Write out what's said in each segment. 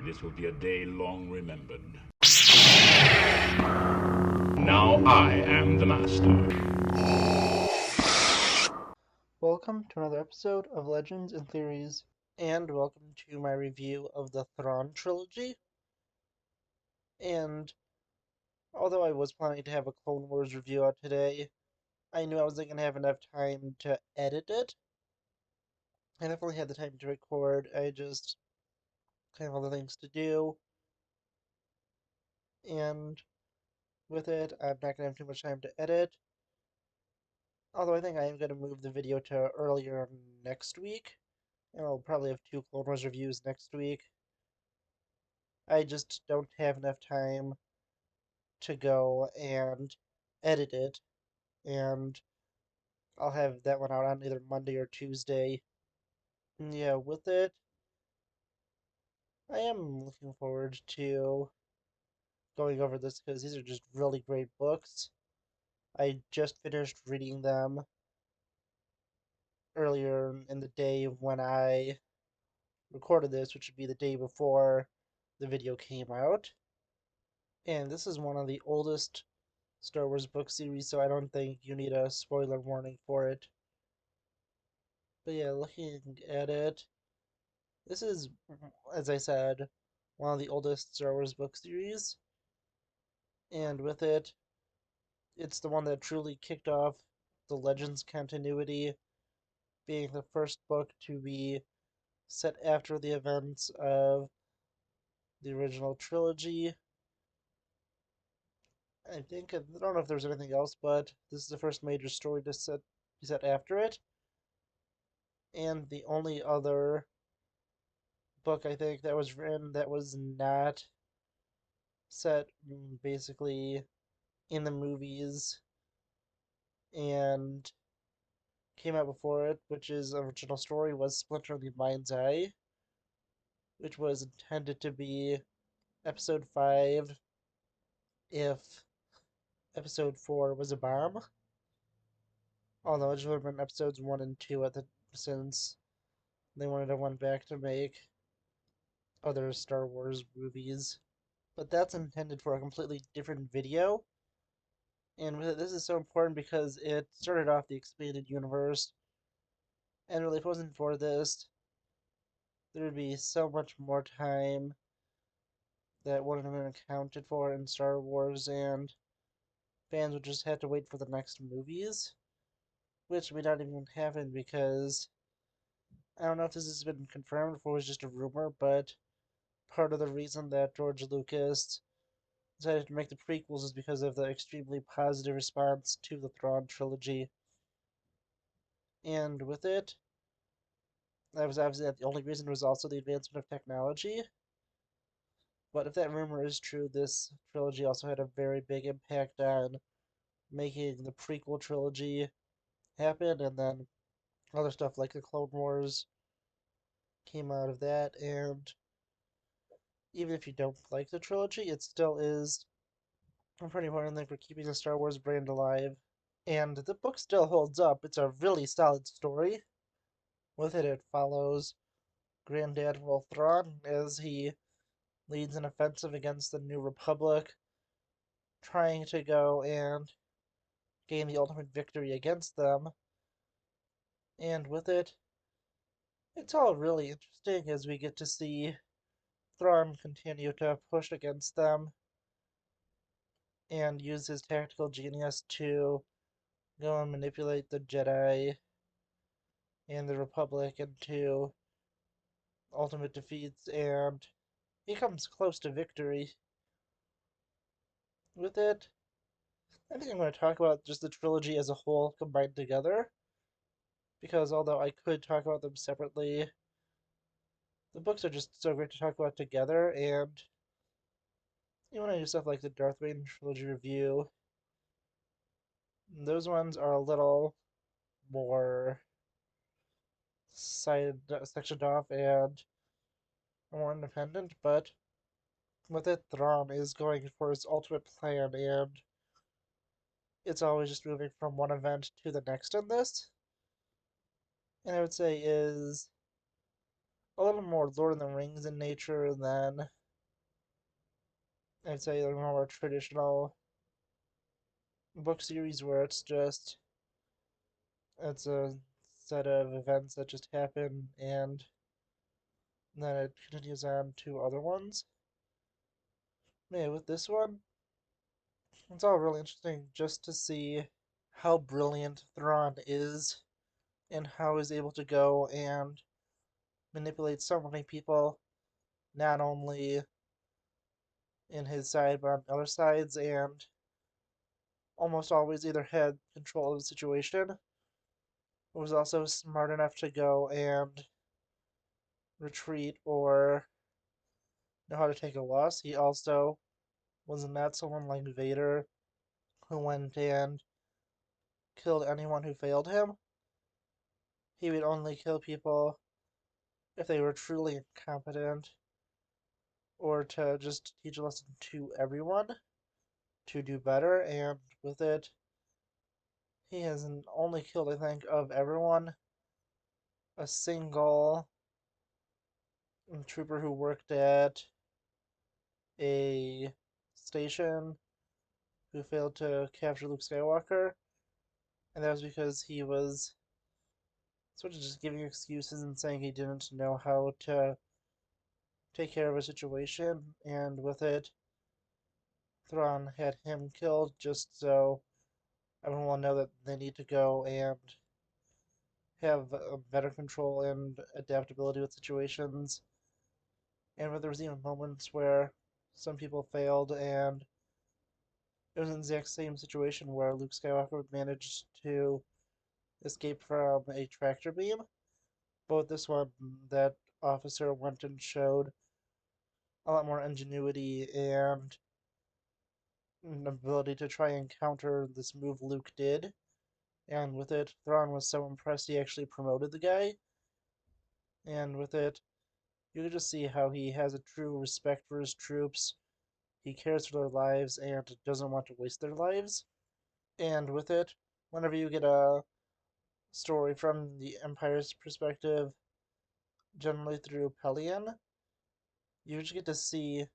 This will be a day long remembered. Now I am the master. Welcome to another episode of Legends and Theories, and welcome to my review of the Thrawn Trilogy. And although I was planning to have a Clone Wars review out today, I knew I wasn't going to have enough time to edit it. I definitely had the time to record, I just kind of other things to do, and with it, I'm not going to have too much time to edit. Although I think I am going to move the video to earlier next week, and I'll probably have two Clone Wars reviews next week. I just don't have enough time to go and edit it, and I'll have that one out on either Monday or Tuesday. And yeah, with it, I am looking forward to going over this because these are just really great books. I just finished reading them earlier in the day when I recorded this, which would be the day before the video came out. And this is one of the oldest Star Wars book series, so I don't think you need a spoiler warning for it. But yeah, looking at it, this is, as I said, one of the oldest Star Wars book series, and with it, it's the one that truly kicked off the Legends continuity, being the first book to be set after the events of the original trilogy. I don't know if there's anything else, but this is the first major story to be set after it, and the only other book I think that was written that was not set basically in the movies and came out before it, which is original story, was Splinter of the Mind's Eye, which was intended to be episode 5 if episode 4 was a bomb. Although it should have been episodes 1 and 2 since they wanted to went back to make other Star Wars movies. But that's intended for a completely different video. And this is so important because it started off the expanded universe. And really, if it wasn't for this, there would be so much more time that wouldn't have been accounted for in Star Wars, and fans would just have to wait for the next movies, which may not even happen because I don't know if this has been confirmed or if it was just a rumor, but part of the reason that George Lucas decided to make the prequels is because of the extremely positive response to the Thrawn trilogy. And with it, that was obviously the only reason. Was also the advancement of technology. But if that rumor is true, this trilogy also had a very big impact on making the prequel trilogy happen, and then other stuff like the Clone Wars came out of that. And even if you don't like the trilogy, it still is a pretty important thing for keeping the Star Wars brand alive. And the book still holds up. It's a really solid story. With it, it follows Grand Admiral Thrawn as he leads an offensive against the New Republic, trying to go and gain the ultimate victory against them. And with it, it's all really interesting as we get to see Thrawn continue to push against them and use his tactical genius to go and manipulate the Jedi and the Republic into ultimate defeats, and he comes close to victory. With it, I think I'm going to talk about just the trilogy as a whole combined together, because although I could talk about them separately, the books are just so great to talk about together, and when I do stuff like the Darth Vader trilogy review, those ones are a little more sectioned off and more independent, but with it, Thrawn is going for his ultimate plan, and it's always just moving from one event to the next in this. And I would say is a little more Lord of the Rings in nature than I'd say the more traditional book series where it's a set of events that just happen and then it continues on to other ones. Yeah, with this one, it's all really interesting just to see how brilliant Thrawn is and how he's able to go and manipulate so many people, not only in his side but on other sides, and almost always either had control of the situation, was also smart enough to go and retreat or know how to take a loss. He also was not someone like Vader who went and killed anyone who failed him. He would only kill people if they were truly incompetent or to just teach a lesson to everyone to do better. And with it, he has only killed, I think, of everyone, a single trooper who worked at a station who failed to capture Luke Skywalker, and that was because he was sort of just giving excuses and saying he didn't know how to take care of a situation, and with it, Thrawn had him killed just so everyone will know that they need to go and have a better control and adaptability with situations. And where there was even moments where some people failed, and it was an exact same situation where Luke Skywalker managed to escape from a tractor beam. But with this one, that officer went and showed a lot more ingenuity and an ability to try and counter this move Luke did. And with it, Thrawn was so impressed he actually promoted the guy. And with it, you can just see how he has a true respect for his troops. He cares for their lives and doesn't want to waste their lives. And with it, whenever you get a story from the Empire's perspective, generally through Pelion, you just get to see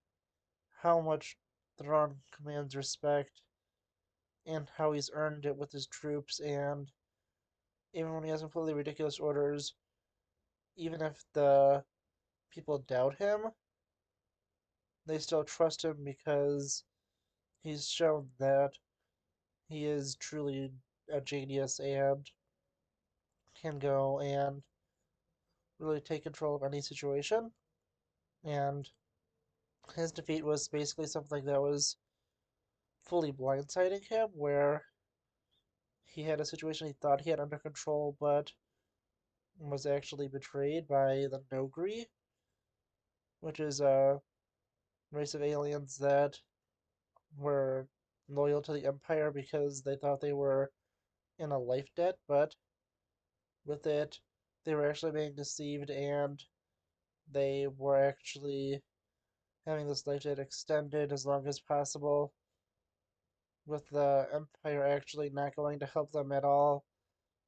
how much Thrawn commands respect and how he's earned it with his troops. And even when he has completely ridiculous orders, even if the people doubt him, they still trust him because he's shown that he is truly a genius and can go and really take control of any situation. And his defeat was basically something that was fully blindsiding him, where he had a situation he thought he had under control, but was actually betrayed by the Nogri, which is a race of aliens that were loyal to the Empire because they thought they were in a life debt, but with it, they were actually being deceived and they were actually having this life debt extended as long as possible, with the Empire actually not going to help them at all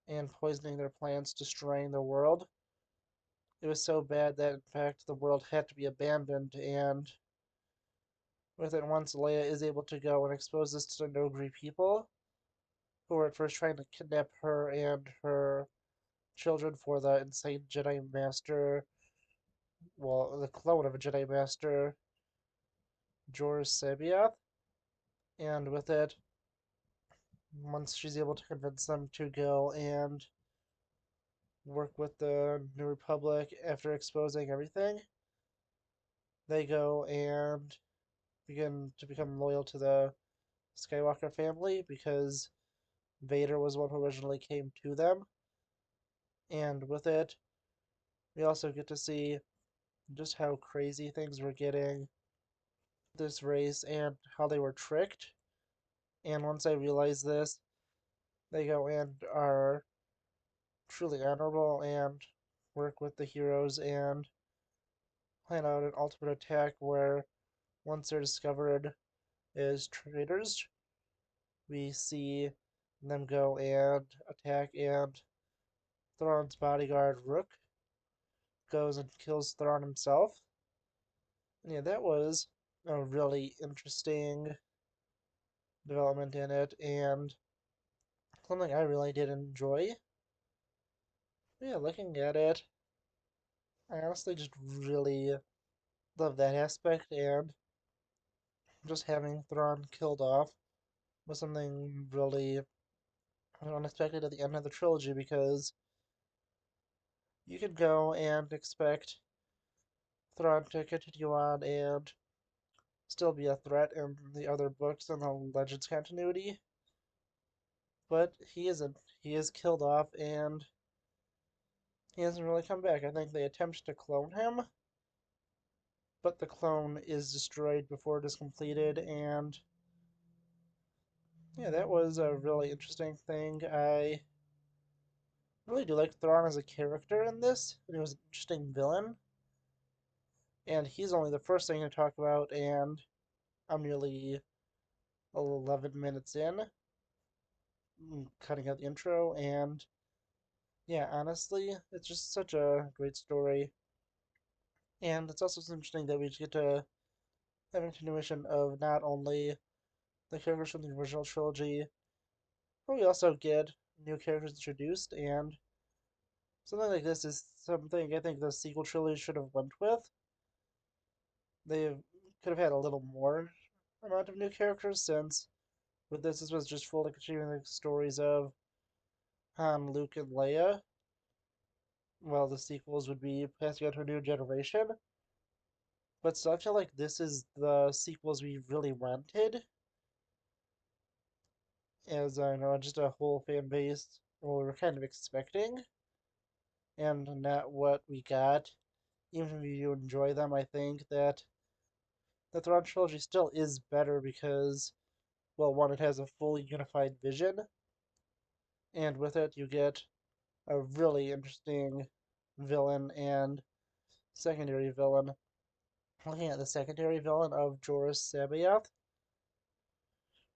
and poisoning their plants, destroying the world. It was so bad that, in fact, the world had to be abandoned, and with it, once Leia is able to go and expose this to the Nogri people, who were at first trying to kidnap her and her children for the insane Jedi Master, well, the clone of a Jedi Master, Jor's Sabiath, and with it, once she's able to convince them to go and work with the New Republic after exposing everything, they go and begin to become loyal to the Skywalker family because Vader was one who originally came to them. And with it, we also get to see just how crazy things were getting this race and how they were tricked. And once I realized this, they go and are truly honorable and work with the heroes and plan out an ultimate attack where once they're discovered as traitors, we see them go and attack and Thrawn's bodyguard Rook goes and kills Thrawn himself. And yeah, that was a really interesting development in it, and something I really did enjoy. Yeah, looking at it, I honestly just really love that aspect, and just having Thrawn killed off was something really unexpected at the end of the trilogy because you could go and expect Thrawn to continue on and still be a threat in the other books in the Legends continuity, but he isn't. He is killed off and he hasn't really come back. I think they attempt to clone him, but the clone is destroyed before it is completed, and yeah, that was a really interesting thing. I really do like Thrawn as a character in this, and he was an interesting villain. And he's only the first thing to talk about, and I'm nearly 11 minutes in, cutting out the intro, and yeah, honestly, it's just such a great story. And it's also interesting that we get to have a continuation of not only the characters from the original trilogy, but we also get new characters introduced, and something like this is something I think the sequel trilogy should have went with. They could have had a little more amount of new characters since with this was just fully continuing the stories of Han, Luke, and Leia, while the sequels would be passing on to a new generation. But still, I feel like this is the sequels we really wanted, as I know, just a whole fan base, what we were kind of expecting, and not what we got. Even if you enjoy them, I think that the Thrawn trilogy still is better because, well, one, it has a fully unified vision, and with it, you get a really interesting villain and secondary villain. Looking at the secondary villain of Joruus Sabayoth,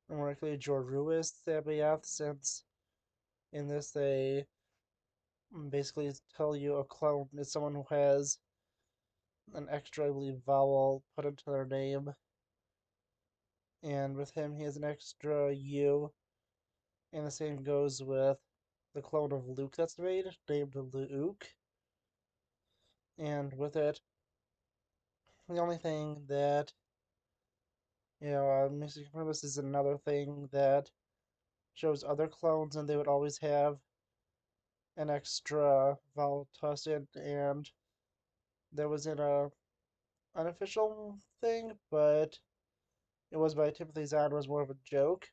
or more likely Joruus Sabayoth, since in this they basically tell you a clone is someone who has an extra, I believe, vowel put into their name, and with him he has an extra U, and the same goes with the clone of Luke that's made, named Luke, and with it, the only thing that Mystic Purpose is another thing that shows other clones, and they would always have an extra vowel tossed in, and there was in a unofficial thing, but it was by Timothy Zahn, was more of a joke.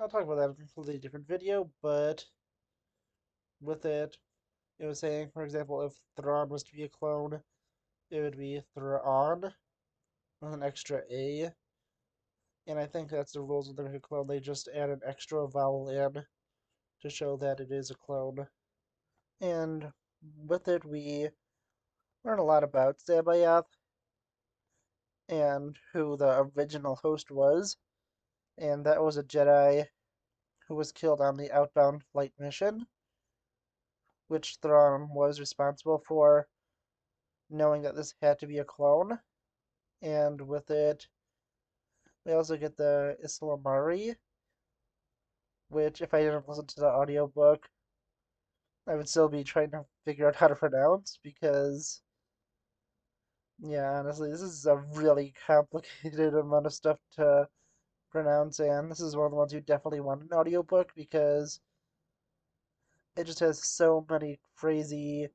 I'll talk about that in a completely different video, but with it, it was saying, for example, if Thrawn was to be a clone, it would be Thrawn with an extra A, and I think that's the rules with the clone. They just add an extra vowel in to show that it is a clone. And with it, we learn a lot about Sabayoth and who the original host was, and that was a Jedi who was killed on the outbound flight mission, which Thrawn was responsible for knowing that this had to be a clone. And with it, we also get the Islamari, which, if I didn't listen to the audiobook, I would still be trying to figure out how to pronounce because, yeah, honestly, this is a really complicated amount of stuff to pronounce, and this is one of the ones you definitely want an audiobook because it just has so many crazy,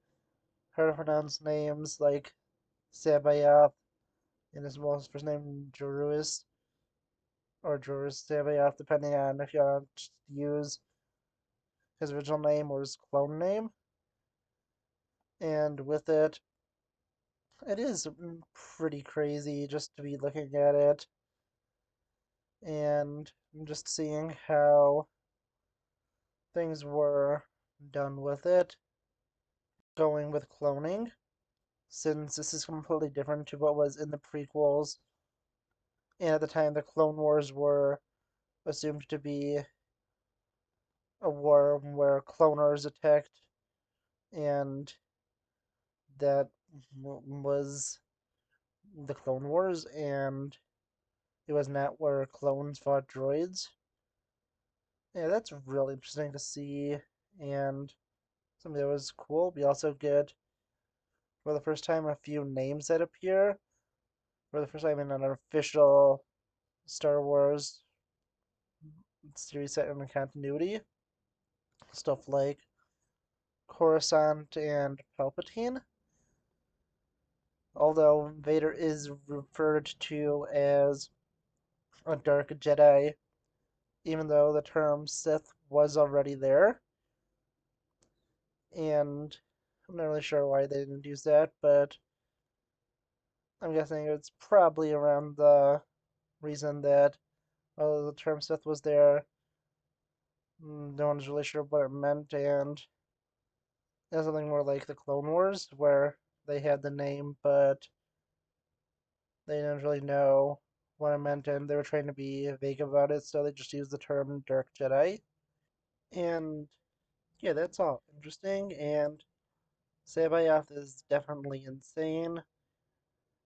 hard to pronounce names like Sabayoth and his most first name Joruus or Joruus Sabayoth, depending on if you want to use his original name or his clone name. And with it, it is pretty crazy just to be looking at it and just seeing how things were done with it, going with cloning, since this is completely different to what was in the prequels. And at the time, the Clone Wars were assumed to be a war where cloners attacked and that was the Clone Wars, and it was not where clones fought droids. Yeah, that's really interesting to see, and something that was cool. We also get, for the first time, a few names that appear. For the first time in an official Star Wars series set in continuity. Stuff like Coruscant and Palpatine. Although Vader is referred to as a Dark Jedi, even though the term Sith was already there. And I'm not really sure why they didn't use that, but I'm guessing it's probably around the reason that although the term Sith was there, no one's really sure what it meant, and it's something more like the Clone Wars, where they had the name, but they didn't really know what it meant, and they were trying to be vague about it, so they just used the term Dark Jedi. And yeah, that's all interesting, and Sabayoth is definitely insane,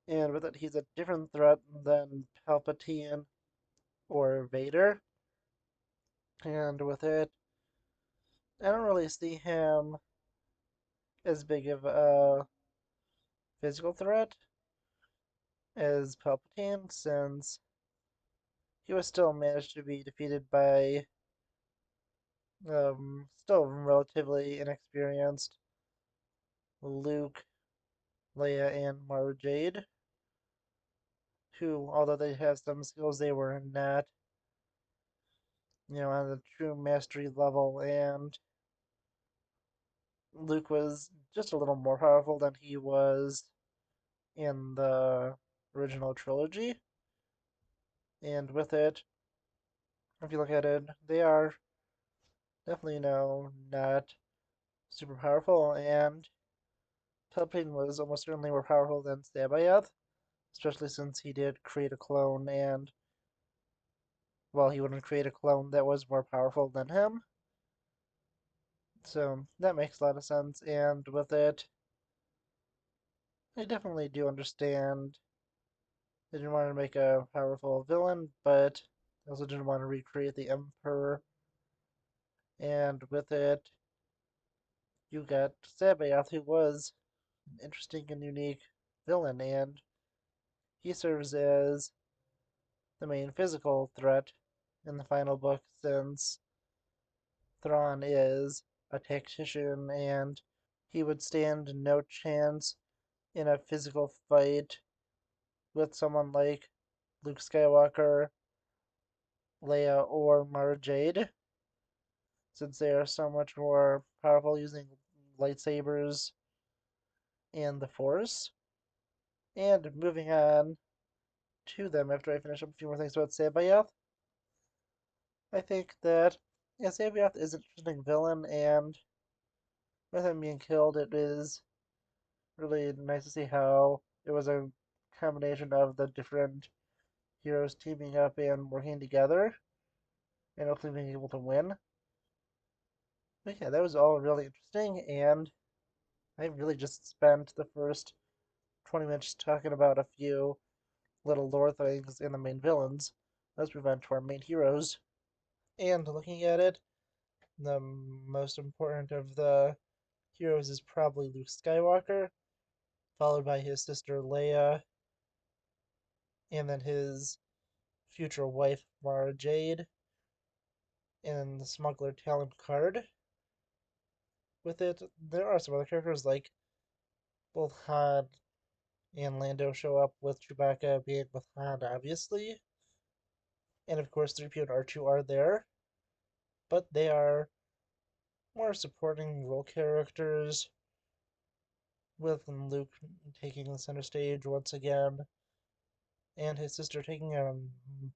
and with it, he's a different threat than Palpatine or Vader, and with it, I don't really see him as big of a physical threat as Palpatine, since he was still managed to be defeated by still relatively inexperienced Luke, Leia, and Mara Jade, who, although they have some skills, they were not, on the true mastery level, and Luke was just a little more powerful than he was in the original trilogy. And with it, if you look at it, they are definitely, not super powerful, and Palpatine was almost certainly more powerful than Sabayoth, especially since he did create a clone, and, well, he wouldn't create a clone that was more powerful than him. So that makes a lot of sense, and with it, I definitely do understand they didn't want to make a powerful villain, but they also didn't want to recreate the Emperor, and with it, you got Sabayoth, who was an interesting and unique villain, and he serves as the main physical threat in the final book, since Thrawn is a tactician and he would stand no chance in a physical fight with someone like Luke Skywalker, Leia, or Mara Jade, since they are so much more powerful using lightsabers and the Force. And moving on to them after I finish up a few more things about Sabayoth, I think that, yeah, Sabayoth is an interesting villain, and with him being killed, it is really nice to see how it was a combination of the different heroes teaming up and working together and hopefully being able to win. But yeah, that was all really interesting, and I really just spent the first 20 minutes talking about a few little lore things and the main villains. Let's move on to our main heroes. And looking at it, the most important of the heroes is probably Luke Skywalker, followed by his sister Leia, and then his future wife Mara Jade, and the smuggler Talon Card. With it, there are some other characters like both Han and Lando show up, with Chewbacca being with Han, obviously. And of course, 3PO and R2 are there, but they are more supporting role characters, with Luke taking the center stage once again, and his sister taking a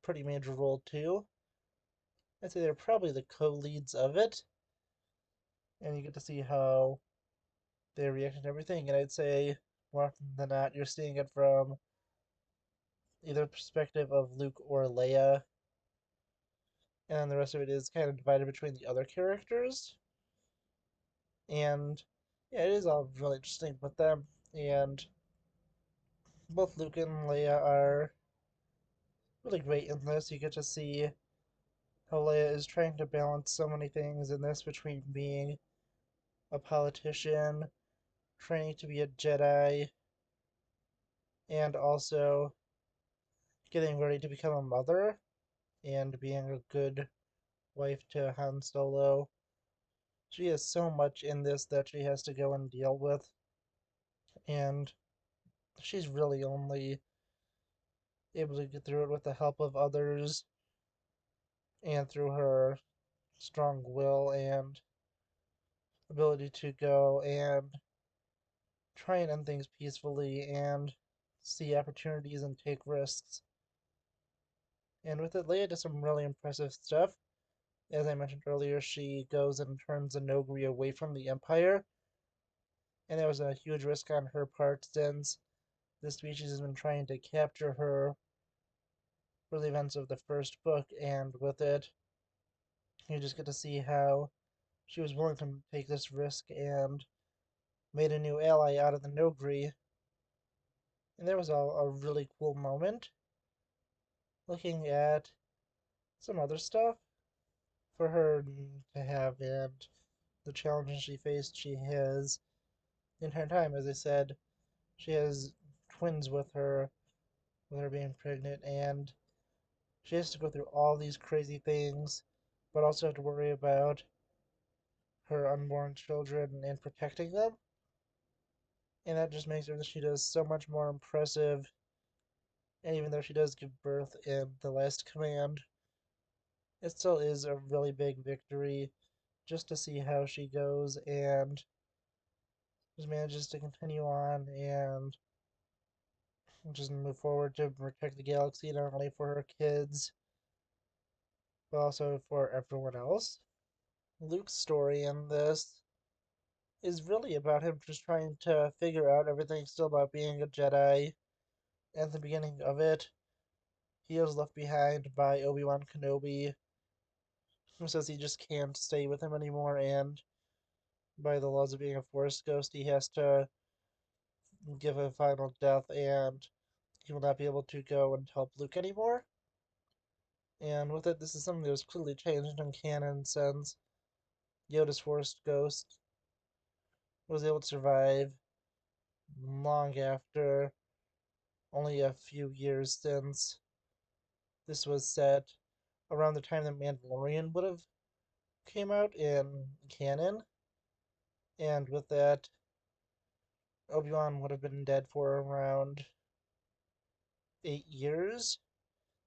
pretty major role too. I'd say they're probably the co-leads of it, and you get to see how they react to everything. And I'd say more often than not, you're seeing it from either perspective of Luke or Leia, and the rest of it is kind of divided between the other characters. And yeah, it is all really interesting with them. And both Luke and Leia are really great in this. You get to see how Leia is trying to balance so many things in this between being a politician, training to be a Jedi, and also getting ready to become a mother and being a good wife to Han Solo. She has so much in this that she has to go and deal with, and she's really only able to get through it with the help of others and through her strong will and ability to go and try and end things peacefully and see opportunities and take risks. And with it, Leia does some really impressive stuff. As I mentioned earlier, she goes and turns the Nogri away from the Empire, and that was a huge risk on her part since the species has been trying to capture her for the events of the first book, and with it, you just get to see how she was willing to take this risk and made a new ally out of the Nogri. And there was a really cool moment. Looking at some other stuff for her to have and the challenges she faced, she has the entire time, as I said, she has twins with her being pregnant, and she has to go through all these crazy things, but also have to worry about her unborn children and protecting them. And that just makes everything she does so much more impressive. And even though she does give birth in The Last Command, it still is a really big victory just to see how she goes and just manages to continue on and just move forward to protect the galaxy not only for her kids but also for everyone else. Luke's story in this is really about him just trying to figure out everything still about being a Jedi. At the beginning of it, he was left behind by Obi-Wan Kenobi, who says he just can't stay with him anymore, and by the laws of being a Force ghost, he has to give a final death, and he will not be able to go and help Luke anymore. And with it, this is something that was clearly changed in canon since Yoda's Force ghost was able to survive long after only a few years since this was set around the time that Mandalorian would have came out in canon. And with that, Obi-Wan would have been dead for around 8 years,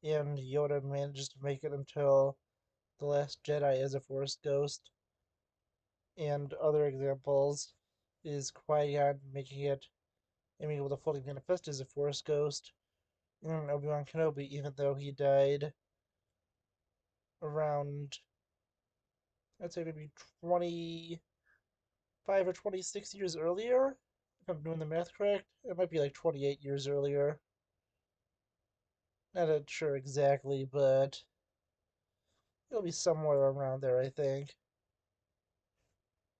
and Yoda manages to make it until The Last Jedi as a Force ghost. And other examples is Qui-Gon making it and being able to fully manifest as a Force ghost, and Obi-Wan Kenobi, even though he died around, I'd say maybe 25 or 26 years earlier. If I'm doing the math correct, it might be like 28 years earlier. Not sure exactly, but it'll be somewhere around there, I think.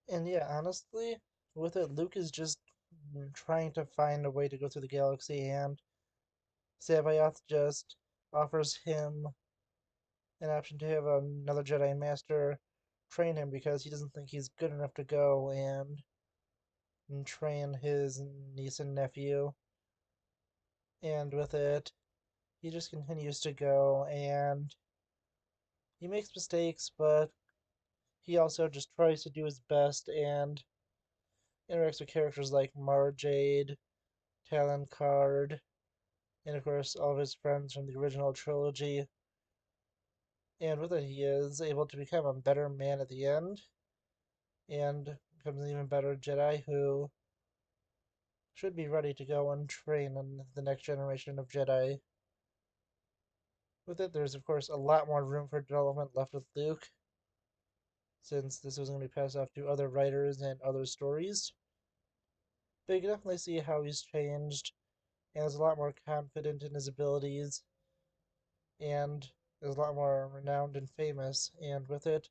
And yeah, honestly, with it, Luke is just trying to find a way to go through the galaxy, and Sabayoth just offers him an option to have another Jedi Master train him because he doesn't think he's good enough to go and train his niece and nephew. And with it, he just continues to go and he makes mistakes, but he also just tries to do his best and interacts with characters like Mara Jade, Talon Card, and of course all of his friends from the original trilogy. And with it, he is able to become a better man at the end and becomes an even better Jedi who should be ready to go and train in the next generation of Jedi. With it, there's of course a lot more room for development left with Luke, since this was going to be passed off to other writers and other stories. But you can definitely see how he's changed and is a lot more confident in his abilities and is a lot more renowned and famous. And with it,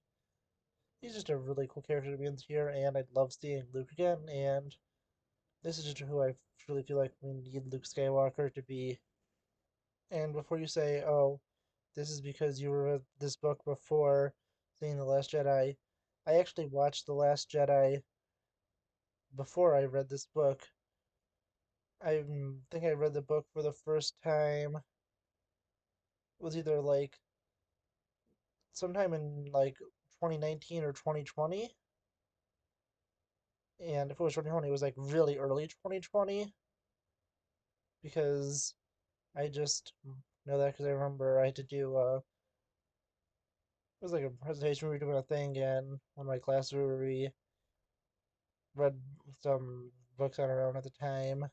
he's just a really cool character to be in here, and I'd love seeing Luke again. And This is just who I truly feel like we need Luke Skywalker to be. And before you say, oh, this is because you read this book before seeing The Last Jedi, I actually watched The Last Jedi before I read this book. I think I read the book for the first time. It was either like sometime in like 2019 or 2020. And if it was 2020, it was like really early 2020 because I just know that because I remember I had to do it was like a presentation we were doing a thing in one of my classes where we read some books on our own at the time,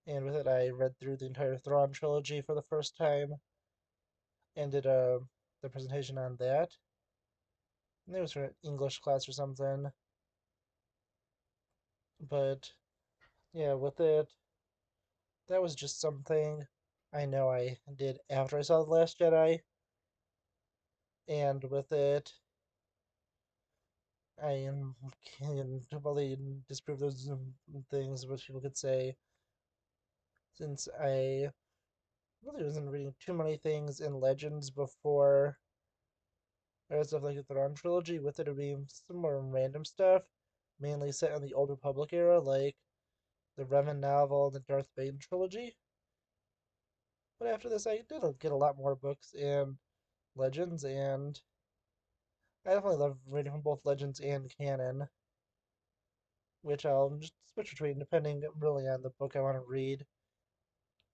and with it I read through the entire Thrawn trilogy for the first time and did the presentation on that. And it was for an English class or something, but yeah, with it, that was just something I know I did after I saw The Last Jedi, and with it, I can totally disprove those things, which people could say, since I really wasn't reading too many things in Legends before. There was stuff like the Thrawn Trilogy, with it being some more random stuff, mainly set in the Old Republic era, like the Revan novel and the Darth Bane trilogy. But after this, I did get a lot more books in Legends, and I definitely love reading from both Legends and canon, which I'll just switch between depending really on the book I want to read.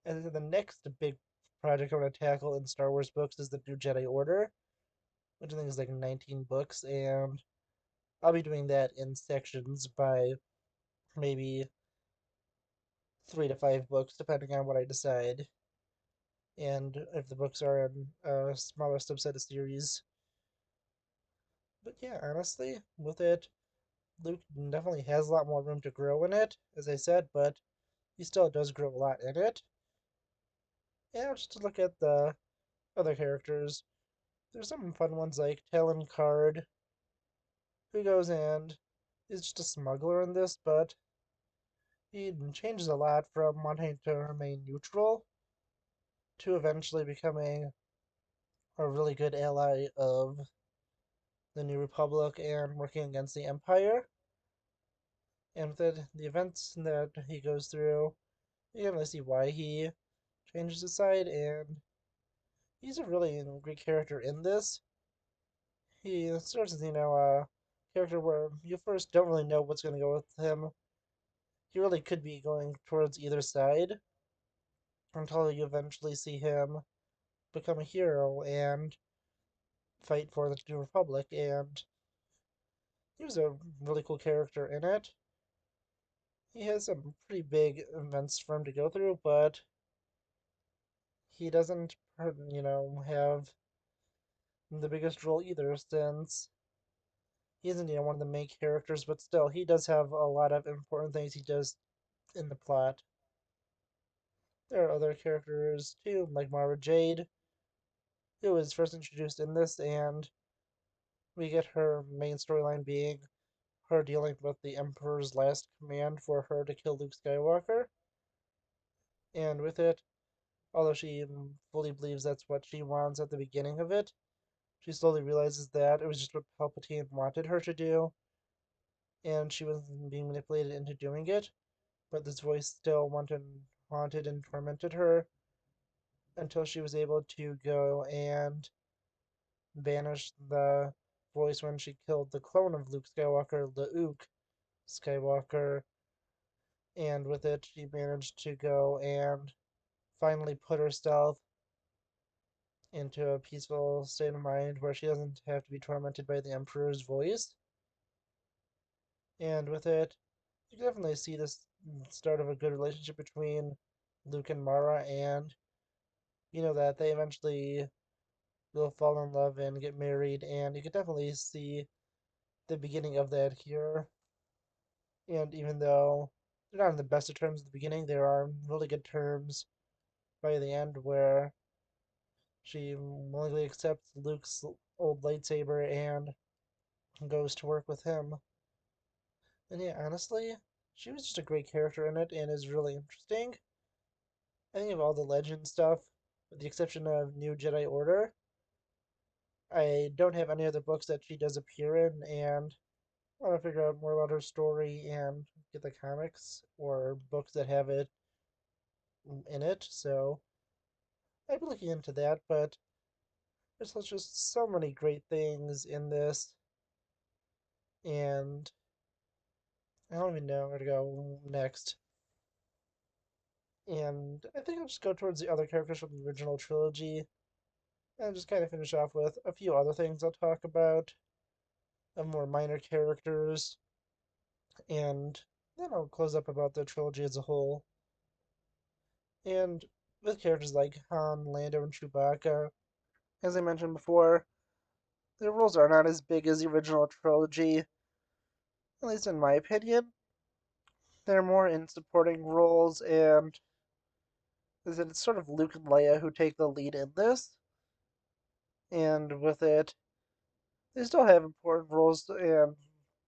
And then the next big project I want to tackle in Star Wars books is the New Jedi Order, which I think is like 19 books, and I'll be doing that in sections by maybe 3 to 5 books, depending on what I decide, and if the books are in a smaller subset of series. But yeah, honestly, with it, Luke definitely has a lot more room to grow in it, as I said, but he still does grow a lot in it. And just to look at the other characters, there's some fun ones like Talon Card, who goes and is just a smuggler in this, but he changes a lot from wanting to remain neutral to eventually becoming a really good ally of the New Republic and working against the Empire. And with the events that he goes through, you can really see why he changes his side, and he's a really great character in this. He starts as, a character where you first don't really know what's going to go with him. He really could be going towards either side until you eventually see him become a hero and fight for the New Republic. And he was a really cool character in it. He has some pretty big events for him to go through, but he doesn't, have the biggest role either, since he isn't, one of the main characters, but still, he does have a lot of important things he does in the plot. There are other characters too, like Mara Jade, who was first introduced in this, and we get her main storyline being her dealing with the Emperor's last command for her to kill Luke Skywalker. And with it, although she fully believes that's what she wants at the beginning of it, she slowly realizes that it was just what Palpatine wanted her to do, and she was being manipulated into doing it. But this voice still haunted and tormented her until she was able to go and banish the voice when she killed the clone of Luke Skywalker, Luke Skywalker, and with it, she managed to go and finally put herself into a peaceful state of mind where she doesn't have to be tormented by the Emperor's voice. And with it, you can definitely see this start of a good relationship between Luke and Mara, and that they eventually will fall in love and get married, and you can definitely see the beginning of that here. And even though they're not in the best of terms at the beginning, there are really good terms by the end where she willingly accepts Luke's old lightsaber and goes to work with him. And yeah, honestly, she was just a great character in it and is really interesting. I think of all the legend stuff, with the exception of New Jedi Order, I don't have any other books that she does appear in, and I want to figure out more about her story and get the comics or books that have it in it. So I'd be looking into that, but there's just so many great things in this, and I don't even know where to go next. And I think I'll just go towards the other characters from the original trilogy and just kind of finish off with a few other things I'll talk about of more minor characters, and then I'll close up about the trilogy as a whole. And with characters like Han, Lando, and Chewbacca, as I mentioned before, their roles are not as big as the original trilogy, at least in my opinion. They're more in supporting roles, and it's sort of Luke and Leia who take the lead in this. And with it, they still have important roles and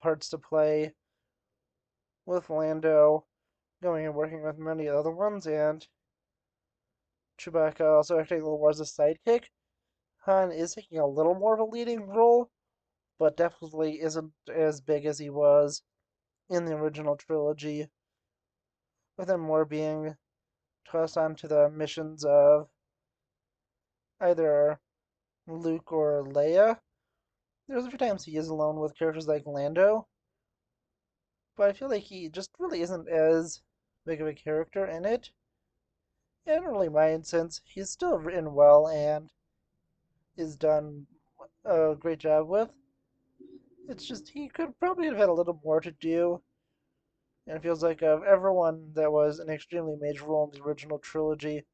parts to play, with Lando going and working with many other ones, and Chewbacca also acting a little more as a sidekick. Han is taking a little more of a leading role, but definitely isn't as big as he was in the original trilogy, with him more being tossed onto the missions of either Luke or Leia. There's a few times he is alone with characters like Lando, but I feel like he just really isn't as big of a character in it. And I don't really mind since he's still written well and is done a great job with. It's just he could probably have had a little more to do, and it feels like of everyone that was an extremely major role in the original trilogy,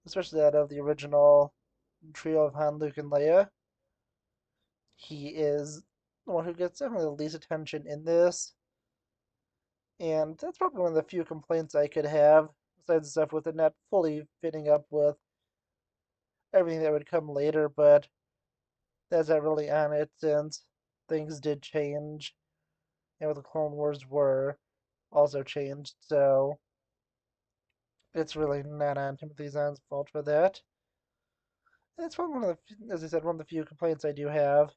especially that of the original trio of Han, Luke, and Leia, he is the one who gets definitely the least attention in this. And that's probably one of the few complaints I could have, besides the stuff with it not fully fitting up with everything that would come later, but that's not really on it since things did change, and what the Clone Wars were also changed, so it's really not on Timothy Zahn's fault for that. And it's probably one of the, as I said, one of the few complaints I do have.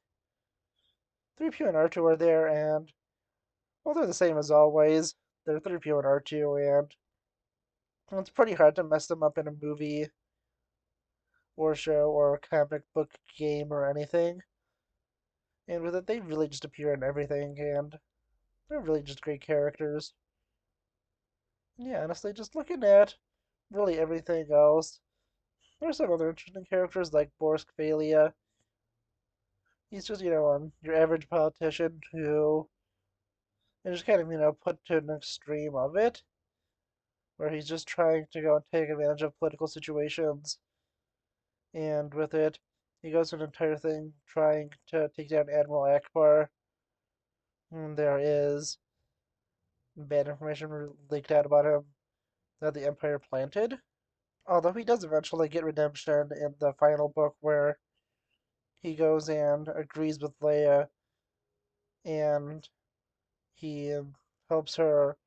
3PO and R2 are there, and well, they're the same as always. They're 3PO and R2, and it's pretty hard to mess them up in a movie or show or a comic book game or anything. And with it, they really just appear in everything, and they're really just great characters. And yeah, honestly, just looking at really everything else, there's some other interesting characters like Boris Kvalia. He's just, your average politician who is just kind of, put to an extreme of it, where he's just trying to go and take advantage of political situations. And with it, he goes through an entire thing trying to take down Admiral Akbar. And there is bad information leaked out about him that the Empire planted. Although he does eventually get redemption in the final book where he goes and agrees with Leia and he helps her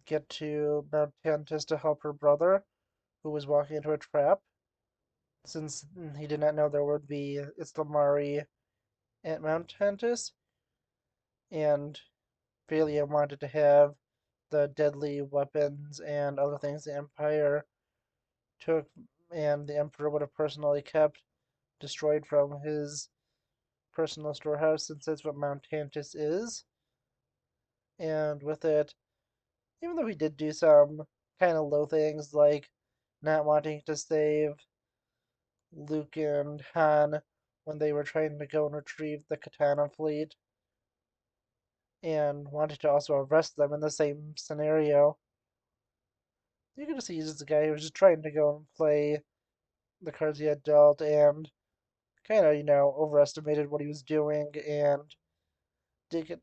get to Mount Tantus to help her brother, who was walking into a trap, since he did not know there would be Islamari at Mount Tantus, and Valia wanted to have the deadly weapons and other things the Empire took and the Emperor would have personally kept destroyed from his personal storehouse, since that's what Mount Tantus is. And with it, even though he did do some kind of low things like not wanting to save Luke and Han when they were trying to go and retrieve the Katana fleet, and wanted to also arrest them in the same scenario. You can just see he's just a guy who was just trying to go and play the cards he had dealt and kind of, overestimated what he was doing and did get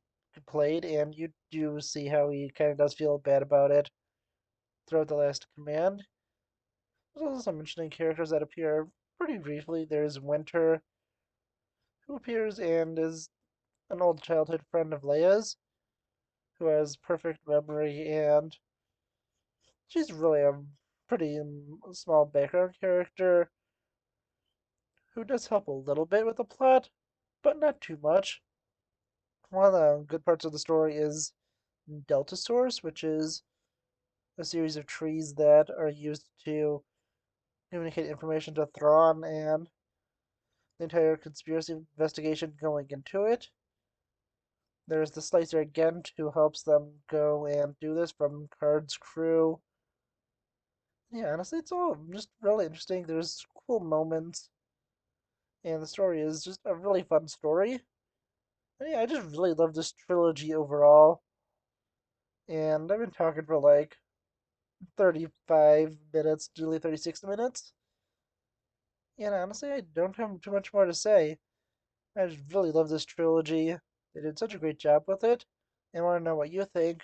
played. And you do see how he kind of does feel bad about it throughout the last command. There's also some interesting characters that appear pretty briefly. There's Winter, who appears and is an old childhood friend of Leia's, who has perfect memory, and she's really a pretty small background character who does help a little bit with the plot, but not too much. One of the good parts of the story is Delta Source, which is a series of trees that are used to communicate information to Thrawn and the entire conspiracy investigation going into it. There's the Slicer Gent who helps them go and do this from Card's crew. Yeah, honestly, it's all just really interesting. There's cool moments, and the story is just a really fun story. And yeah, I just really love this trilogy overall. And I've been talking for like 35 minutes, nearly 36 minutes. And honestly, I don't have too much more to say. I just really love this trilogy. They did such a great job with it. And I want to know what you think.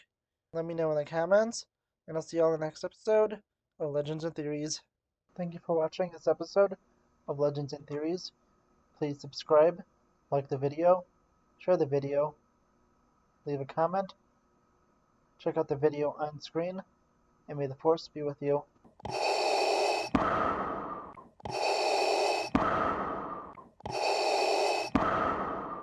Let me know in the comments. And I'll see you all in the next episode of Legends and Theories. Thank you for watching this episode of Legends and Theories. Please subscribe, like the video, share the video, leave a comment, check out the video on screen, and may the Force be with you.